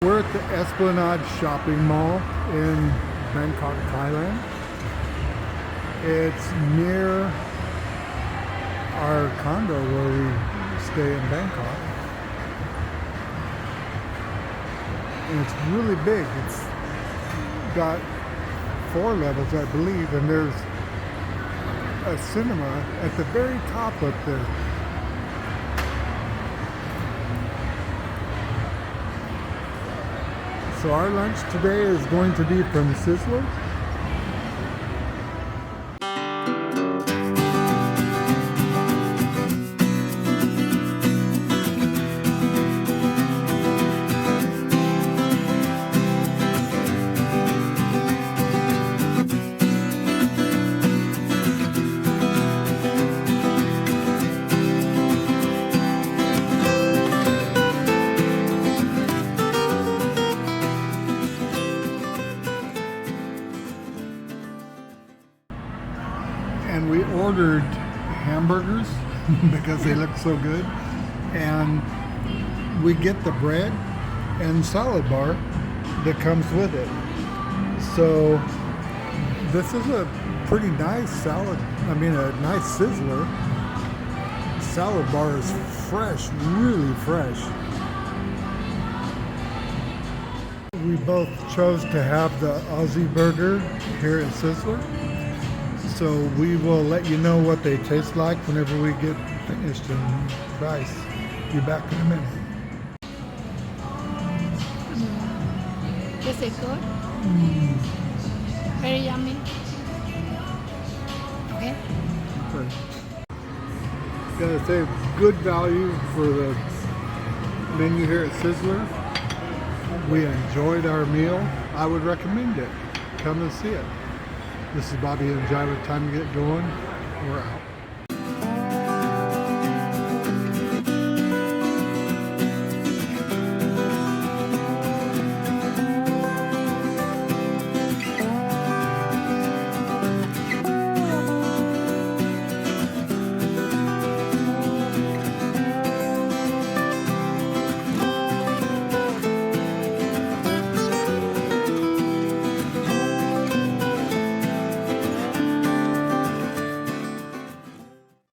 We're at the Esplanade shopping mall in Bangkok, Thailand. It's near our condo where we stay in Bangkok. And it's really big. It's got 4 levels, I believe, and there's a cinema at the very top up there. So our lunch today is going to be from Sizzler. And we ordered hamburgers because they look so good, and we get the bread and salad bar that comes with it. So this is a pretty nice salad, a nice Sizzler. Salad bar is fresh, really fresh. We both chose to have the Aussie burger here at Sizzler. So we will let you know what they taste like whenever we get finished and price. Be back in a minute. Is it good? Very yummy. Okay. Gotta say, good value for the menu here at Sizzler. We enjoyed our meal. I would recommend it. Come and see it. This is Bobby and Jai with Time to Get Going. We're out.